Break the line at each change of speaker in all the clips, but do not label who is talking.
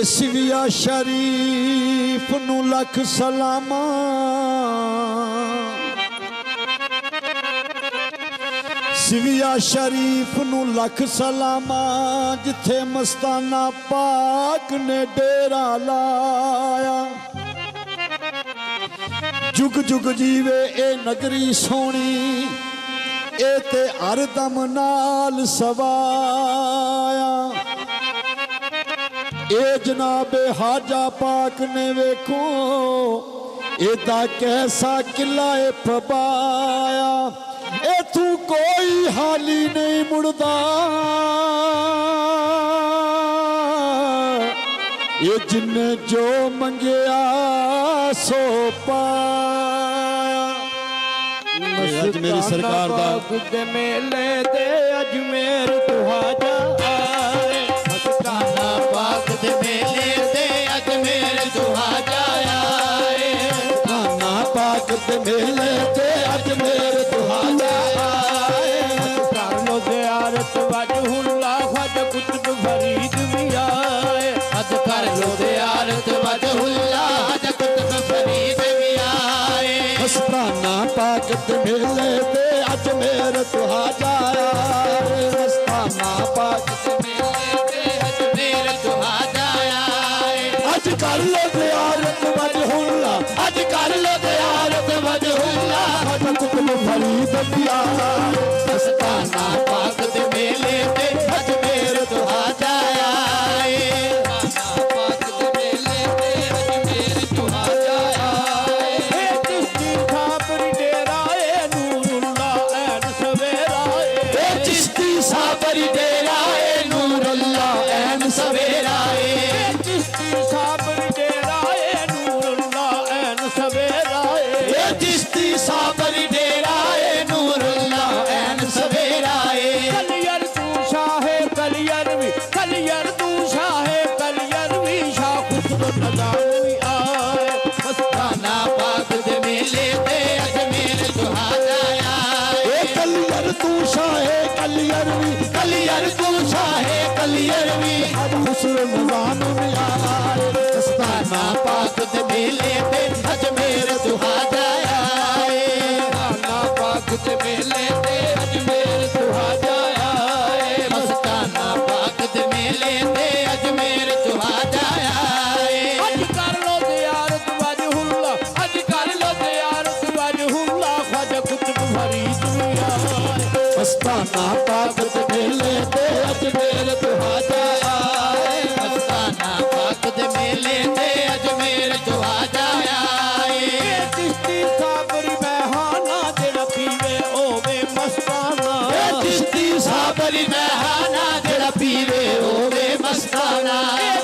सिविया शरीफ नू लख सलामा, सिविया शरीफ नू लख सलामा, जिथे मस्ताना पाक ने डेरा लाया। जुग जुग जीवे ए नगरी सोनी, ए ते हरदम नाल सवाया। ए जनाबे हाजा पाक ने वेखो, एदा कैसा किला ए पबाया। ए तू कोई हाली नहीं मुड़दा, ये जिन्ने जो मंगया सो पाया।
अज मेरी सरकार दा
मेले दे अजमेर दुहाजा आए, मस्ताना पाक दे मेले दे अजमेर दुहाजा आए,
मस्ताना पाक दे मेले दे अजमेर दुहाजा आए।
प्राणो ज़ियारत वजहुल्लाह ख्वाजा कुतुब फरीद भी आए, अज कर लो ज़ियारत वजहुल्लाह ख्वाजा कुतुब फरीद भी आए।
मस्ताना पाक दे मेले दे अजमेर दुहाजा आए, मस्ताना पाक दे
मेले दे अजमेर दुहाजा आए।
अज कर लो ज़ियारत वजहुल्लाह,
अज कर लो ज़ियारत वजहुल्लाह
ख्वाजा कुतुब फरीद भी आए।
मस्ताना पाक दे मेले दे अजमेर दुहाजा आए, मस्ताना पाक दे मेले दे अजमेर दुहाजा आए। ए चिश्ती साबरी डेरा ए नूरुल्लाह ऐन सवेरा
ए चिश्ती साबरी डेरा ए नूरुल्लाह ऐन सवेरा
ए चिश्ती साबरी डेरा ए नूरुल्लाह ऐन सवेरा
ए चिश्ती साबरी डेरा ए नूरुल्लाह ऐन सवेरा
कलियर तू शाहे कलियर भी, कलियर तू शाहे कलियर भी, शाह खुसरो नज़ामी आए। मस्ताना पाक दे मेले दे अजमेर दुहाजा आए,
ए कलियर तू शाहे कलियर भी, कलियर तू शाहे कलियर भी, हर खुसरो निजाम में आए।
मस्ताना पाक दे मेले दे अजमेर दुहाजा आए, मस्ताना पाक दे मेले दे अजमेर दुहाजा आए, मस्ताना पाक दे मेले दे अजमेर दुहाजा आए। अज कर लो ज़ियारत वजहुल्लाह, अज कर लो ज़ियारत वजहुल्लाह ख्वाजा कुतुब फरीद भी आए।
मस्ताना पाक दे मेले दे अजमेर दुहाजा आए,
मस्ताना पाक दे मेले दे अजमेर दुहाजा आए। चिश्ती साबरी बहाना जेड़ा पीवे ओवे मस्ताना,
चिश्ती साबरी बहाना जेड़ा पीवे ओवे मस्ताना,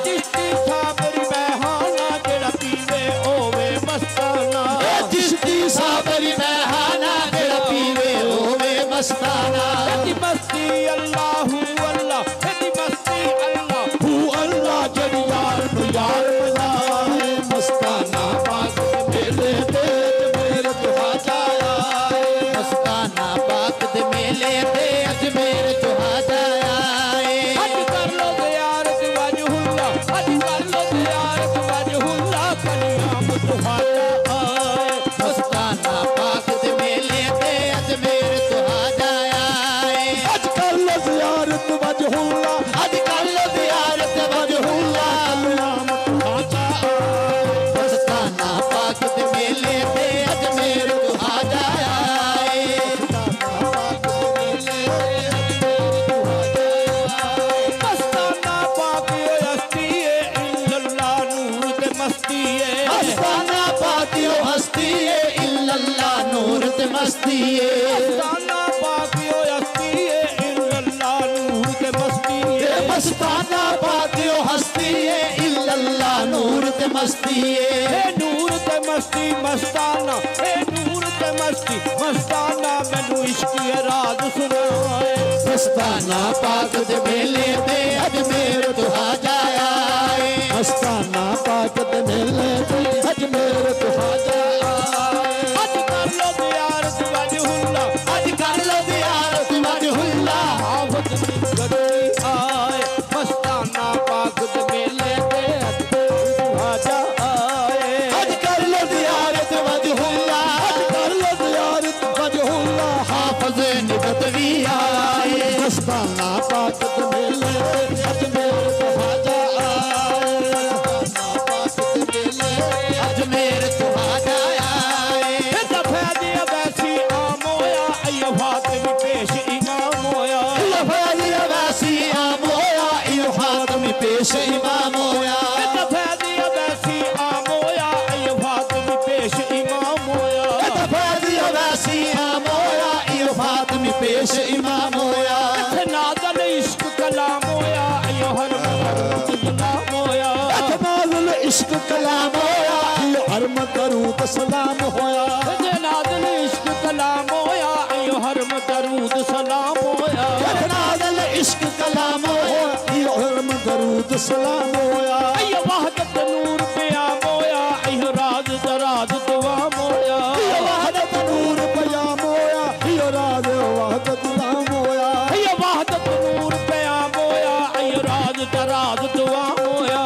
चिश्ती साबरी बहाना जेड़ा पीवे ओवे मस्ताना,
चिश्ती साबरी बहाना जेड़ा पीवे ओवे मस्ताना।
एदी मस्ती अल्लाहू अल्लाह, एदी मस्ती अल्लाह
हू अल्लाह जड़ी यार नू यार बनाए। मस्ताना पाक दे मेले दे अजमेर दुहाजा आए,
मस्ताना पाक दे मेले दे अजमेर दुहाजा आए। अज कर लो ज़ियारत वजहुल्लाह, अज कर लो ज़ियारत वजहुल्लाह, कलियाम दुहाजा आए। मस्ताना पाक दे मेले दे अजमेर दुहाजा आए,
अज कर लो ज़ियारत वजहुल्लाह,
अज कर लो ज़ियारत वजहुल्लाह,
कलियाम दुहाजा आए।
मस्ताना पाक दे मेले दे अजमेर दुहाजा आए, मस्ताना पाक यो हस्ती है इल्लल्लाह नूर ते मस्ती है,
मस्ताना पाक यो हस्ती है इल्लल्लाह नूर ते मस्ती है।
मस्ताना पाक यो हस्ती है इल्लल्लाह नूर ते मस्ती है,
मस्ताना पाक यो हस्ती है इल्लल्लाह नूर ते मस्ती है।
ए नूर ते मस्ती मस्ताना, ए नूर ते मस्ती मस्ताना, मैनू इश्क राज सुनाए।
मस्ताना पाक दे मेले दे अजमेर दुहाजा आए, मस्ताना पाक दे मेले दे अजमेर दुहाजा आए।
अज कर लो ज़ियारत वजहुल्लाह, अज कर लो ज़ियारत वजहुल्लाह, आफत गदी आए। मस्ताना पाक दे मेले दे भगत भी आए।
मस्ताना पाक दे मेले ते अजमेर तो हाजा आए।
अजमेर तो हाजा आए।
दफे दी वैसी आम होया अयो फातिमी पेश इमाम होया।
लफाजी वैसी आम होया इयो हातमी पेश इमाम होया।
दफे दी वैसी आम होया अयो फातिमी पेश इमाम होया।
लफाजी वैसी आम होया इयो हातमी पेश इमाम होया।
नादल इश्क कलाम होया अयो हर गुलाम होया।
नाज़िल इश्क कलाम होया यो हर दरूद सलाम होया।
नादल इश्क कलाम होया अयो हर दरूद सलाम होया।
नाज़िल इश्क कलाम होया
यो हर दरूद सलाम होया।
अयो वहदत नूर प्याम होया अयो राज दराज दुआम होया।
वहदत नूर पयाम होया यो राज वहदत नाम होया।
अयो वहदत नूर प्याम होया अयो राज दराज दुआम होया।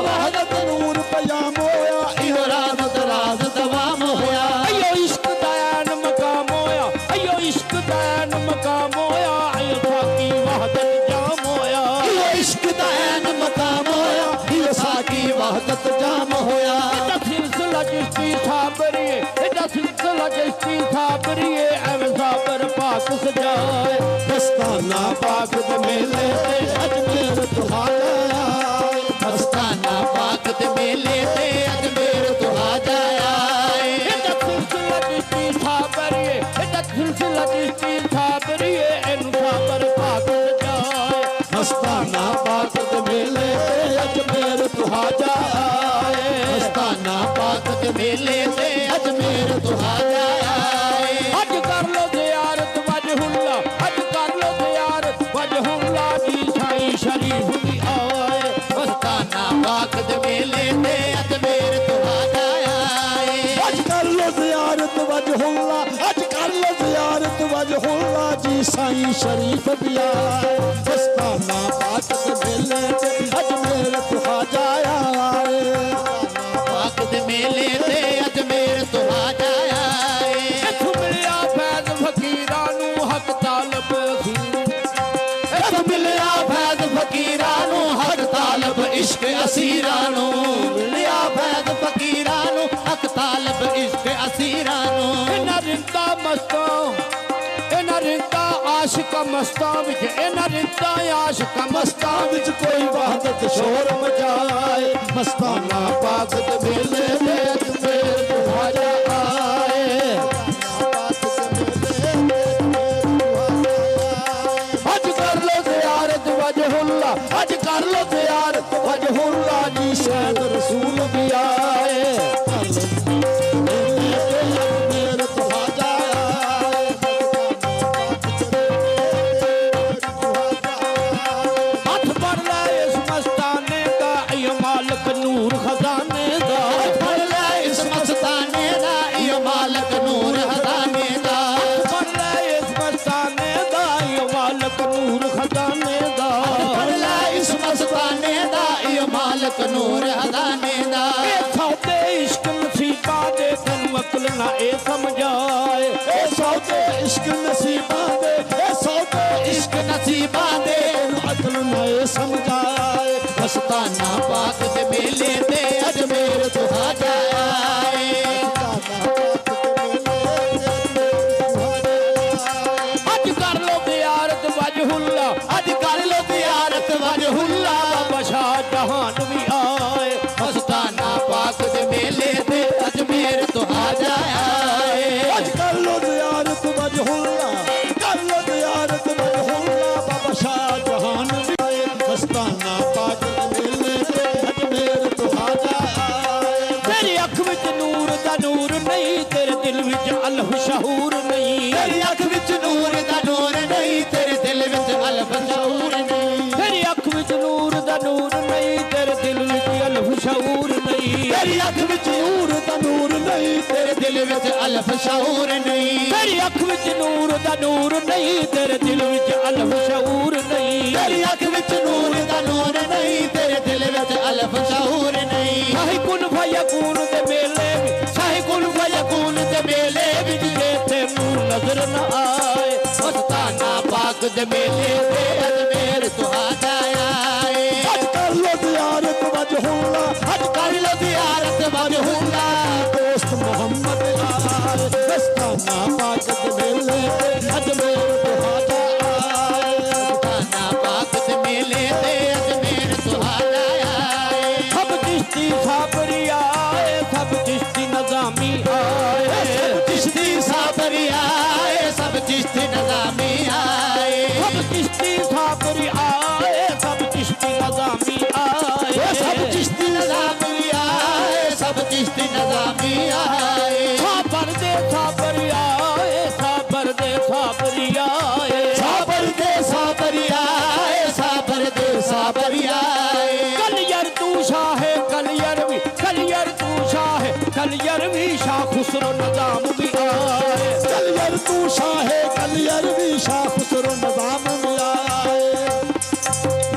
वहदत नूर पयाम होया
इयो राज दराज दवाम होया।
अयो इश्क दैन मकाम होया अयो इश्क दैन मकाम होया अयो साकी वहदत जाम होया।
इयो इश्क दा ऐन मकाम होया इयो साकी वहदत जाम होया।
एदा सिलसिला चिश्ती साबरिए एदा सिलसिला चिश्ती साबरिए एवें साबर पाक सजाए।
मस्ताना पाक दे मेले ते अजमेर तो हाजा आए।
मस्ताना पाक दे मेले ते अजमेर तो हाजा आए।
एदा सिलसिला चिश्ती साबरिए एदा सिलसिला चिश्ती साबरिए एनु साबर पाक सजाए।
मस्ताना पाक दे मेले ते अजमेर तो हाजा आए।
मस्ताना पाक दे मेले ते अजमेर तो हाजा आए।
अज कर लो ज़ियारत वजहुल्ला अज कर लो ज़ियारत वजहुल्ला जी साईं शरीफ भी आए।
मस्ताना पाक दे मेले ते अजमेर तो हाजा आए।
अज कर लो ज़ियारत वजहुल्ला अज कर लो ज़ियारत वजहुल्ला जी साईं शरीफ भी आए। मस्ताना पाक दे मेले ते अजमेर तो हाजा आए।
पाक दे मेले ते अजमेर तो हाजा आए।
इत्थों मिलिया फैज़ फकीरां नूं हक तालब
इत्थों मिलिया फैज़ फकीरां नूं हक तालब इश्क असीरां नूं। मिलिया फैज़ फकीरां नूं हक तालब इश्क असीरां नूं।
इन्हां रिंदा मस्तां इन्हां रिंदा आशिका मस्तां विच इन्हां रिंदा आशिका मस्तां
विच कोई वहदत शोर मचाए। मस्ताना पाक दे मेले ते अजमेर तो हाजा आए।
अज कर लो ज़ियारत वजहुल्ला अज कर लो ज़ियारत वजहुल्ला जी
शायद रसूल भी आए। अजमेर तो हाजा आए।
हथ भर ले इस मस्ताने दा इयो मालिक नूर खजाने दा।
फड़ ले इस मस्ताने दा इयो मालिक नूर खजाने दा।
भर ले इस मस्ताने दा इयो मालिक नूर खजाने दा।
फड़ ले इस मस्ताने दा इयो मालिक नूर खजाने दा।
ए सौदे इश्क नसीबां दे तैनूं अकल ना ए समझाए।
ए सौदे इश्क नसीबां दे ए सौदे
इश्क नसीबां दे
अकल नए समझाए।
मस्ताना पाक दे मेले ते अजमेर तो हाजा आए।
अज कर लो ज़ियारत वजहुल्ला
अज कर लो ज़ियारत वजहुल्ला
बाबा शाह जहान भी आए।
मस्ताना पाक दे मेले ते अजमेर तो हाजा आए।
अज कर लो ज़ियारत वजहुल्ला कर लो ज़ियारत वजहुल्ला बाबा शाह जहान भी आए। मस्ताना पाक दे मेले ते अजमेर तो हाजा आए।
तेरी अख विच नूर दा नूर नहीं तेरे दिल विच अल्फ शहूर नहीं।
तेरी अख विच नूर दा नूर नहीं तेरे दिल विच अल्फ शऊर नहीं।
तेरी अख विच नूर दा नूर नहीं तेरे दिल विच अल्फ शहूर नहीं।
तेरी अख विच नूर दा नूर नहीं तेरे दिल विच अल्फ शऊर नहीं।
तेरी अख विच नूर दा नूर नहीं तेरे दिल विच अल्फ शहूर नहीं।
तेरी अख विच नूर दा नूर नहीं तेरे दिल विच अल्फ शऊर नहीं।
साही कुन फयकून दे मेले साही कुन फयकून दे मेले विच जे तैनूं नजर न आए।
मस्ताना ਦੇ ਮੇਲੇ ਤੇ ਅਜਮੇਰ ਤੁਹਾਡਾ ਆਏ
ਅੱਜ ਕਰ ਲੋ ਜ਼ਿਆਰਤ ਵਜਹੁੱਲਾ
ਅੱਜ ਕਰ ਲੋ ਜ਼ਿਆਰਤ ਵਜਹੁੱਲਾ
ਦੋਸਤ ਮੁਹੰਮਦ ਆਏ ਦਸਤਾਨਾ ਪਾਕ ਦੇ ਮੇਲੇ ਤੇ ਅਜਮੇਰ ਤੁਹਾਡਾ ਆਏ
ਮਸਤਾਨਾ ਪਾਕ ਦੇ ਮੇਲੇ ਤੇ ਅਜਮੇਰ ਤੁਹਾਡਾ ਆਏ
ਸਭ ਚਿਸ਼ਤੀ ਸਾਬਰੀ ਆਏ ਸਭ ਚਿਸ਼ਤੀ ਨਜ਼ਾਮੀ ਆਏ
ਚਿਸ਼ਤੀ ਸਾਬਰੀ ਆਏ ਸਭ ਚਿਸ਼ਤੀ ਨਜ਼ਾਮੀ ਆਏ
ਸਭ ਚਿਸ਼ਤੀ ਸਾਬਰੀ ਆਏ ਸਭ ਚਿਸ਼ਤੀ ਨਜ਼ਾਮੀ ਆਏ
ਸਭ ਚਿਸ਼ਤੀ ਨਜ਼ਾਮੀ ਆਏ ਸਭ ਚਿਸ਼ਤੀ ਨਜ਼ਾਮੀ ਆਏ
ਸਾਬਰ ਦੇ ਸਾਬਰੀ ਆਏ ਸਾਬਰ ਦੇ ਸਾਬਰੀ ਆਏ
ਸਾਬਰ ਦੇ ਸਾਬਰੀ ਆਏ ਸਾਬਰ ਦੇ ਸਾਬਰੀ ਆਏ
ਕਲਿਅਰ ਤੂੰ ਸ਼ਾਹੇ ਕਲਿਅਰ ਤੂੰ ਸ਼ਾਹੇ ਕਲਿਅਰ ਵੀ ਸ਼ਾਹ ਖੁਸਰੋ ਨਿਜ਼ਾਮ ਵੀ ਆਏ
ਕਲਿਅਰ ਤੂੰ ਸ਼ਾਹੇ ਕਲਿਅਰ ਵੀ ਸ਼ਾਹ ਖੁਸਰੋ ਨਿਜ਼ਾਮ ਮਿਲਾਏ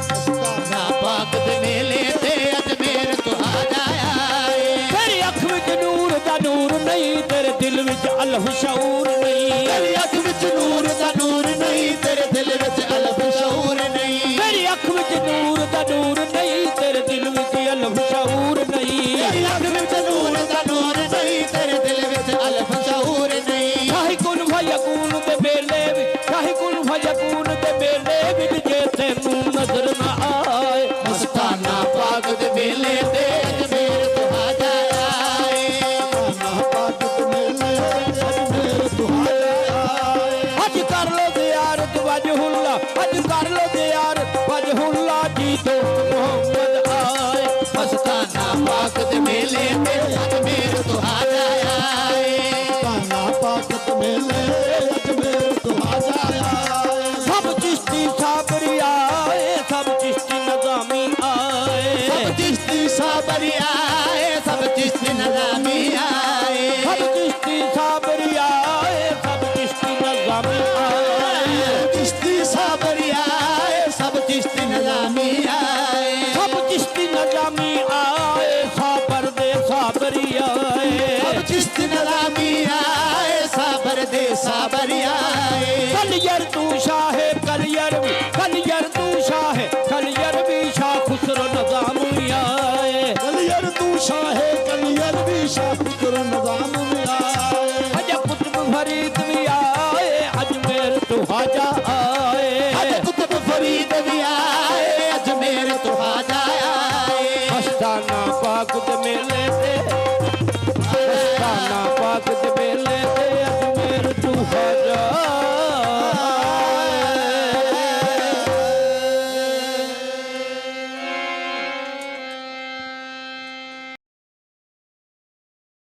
ਮਸਤਾਨਾ ਪਾਕ ਦੇ ਮੇਲੇ ਤੇ ਅਜਮੇਰ ਤੁਹਾਡਾ ਆਏ
ਤੇਰੀ ਅੱਖ ਵਿੱਚ ਨੂਰ ਦਾ ਨੂਰ ਨਹੀਂ ਤੇਰੇ ਦਿਲ ਵਿੱਚ ਅਲਫ ਸ਼ਊਰ ਨਹੀਂ
ਤੇਰੀ ਅੱਖ ਵਿੱਚ ਨੂਰ ਦਾ ਨੂਰ ਨਹੀਂ ਤੇਰੇ ਦਿਲ ਵਿੱਚ ਅਲਫ ਸ਼ਊਰ ਨਹੀਂ
ਤੇਰੀ ਅੱਖ ਵਿੱਚ ਨੂਰ ਦਾ ਨੂਰ ਨਹੀਂ ਤੇਰੇ ਦਿਲ ਵਿੱਚ ਅਲਫ ਸ਼ਊਰ ਨਹੀਂ
ਤੇਰੀ ਅੱਖ ਵਿੱਚ ਨੂਰ ਦਾ ਨੂਰ ਨਹੀਂ ਤੇਰੇ ਦਿਲ ਵਿੱਚ ਅਲਫ ਸ਼ਊਰ ਨਹੀਂ
ਸ਼ਾਹੀ ਕੁਨ ਫਯਕੂਨ ਦੇ ਮੇਲੇ ਵੀ ਸ਼ਾਹੀ ਕੁਨ ਫਯਕੂਨ ਦੇ ਮੇਲੇ ਵੀ ਜੇ ਤੈਨੂੰ ਨਜ਼ਰ ਨਾ ਆਏ
ਮਸਤਾਨਾ ਪਾਕ ਦੇ ਮੇਲੇ ਤੇ ਅਜਮੇਰ ਤੁਹਾਡਾ ਆਏ
ਦਸਤਾਨਾ ਪਾਕ ਦੇ ਮੇਲੇ ਤੇ ਅਜਮੇਰ ਤੁਹਾਡਾ ਆਏ
ਅੱਜ ਕਰ ਲੋ ਜ਼ਿਆਰਤ ਵਜਹੁੱਲਾ ਅੱਜ ਕਰ ਲੋ ਜ਼ਿਆਰਤ ਵਜਹੁੱਲਾ ਜੀ ਤੋਂ ਮੁਹੰਮਦ ਆਏ
ਮਸਤਾਨਾ ਪਾਕ ਦੇ ਮੇਲੇ ਤੇ ਅਜਮੇਰ ਤੁਹਾਡਾ ਆਏ
ਦਸਤਾਨਾ ਪਾਕ ਦੇ ਮੇਲੇ ਤੇ ਅਜਮੇਰ ਤੁਹਾਡਾ ਆਏ
ਸਭ ਚਿਸ਼ਤੀ ਸਾਬਰੀ ਆਏ ਸਭ ਚਿਸ਼ਤੀ ਨਜ਼ਾਮੀ ਆਏ
ਸਭ ਚਿਸ਼ਤੀ ਸਾਬਰੀ ਆਏ ਸਭ ਚਿਸ਼ਤੀ ਨਜ਼ਾਮੀ ਆਏ
ਸਭ ਚਿਸ਼ਤੀ ਸਾਬਰੀ ਆਏ ਸਭ ਚਿਸ਼ਤੀ ਨਜ਼ਾਮੀ ਆਏ
ਚਿਸ਼ਤੀ ਸਾਬਰੀ ਆਏ ਸਭ ਚਿਸ਼ਤੀ ਨਜ਼ਾਮੀ ਆਏ
ਸਭ ਚਿਸ਼ਤੀ ਨਜ਼ਾਮੀ ਆਏ ਸਾਬਰ ਦੇ ਸਾਬਰੀ ਆਏ
ਸਭ ਚਿਸ਼ਤੀ ਨਜ਼ਾਮੀ ਆਏ ਸਾਬਰ ਦੇ ਸਾਬਰੀ ਆਏ
ਕਲਿਅਰ ਤੂੰ ਸ਼ਾਹੇ ਕਲਿਅਰ ਤੂੰ ਸ਼ਾਹੇ ਕਲਿਅਰ ਵੀ ਸ਼ਾਹ ਖੁਸਰੋ ਨਿਜ਼ਾਮ ਆਏ
ਕਲਿਅਰ ਤੂੰ ਸ਼ਾਹੇ ਕਲਿਅਰ ਵੀ ਸ਼ਾਹ ਖੁਸਰੋ ਨਿਜ਼ਾਮ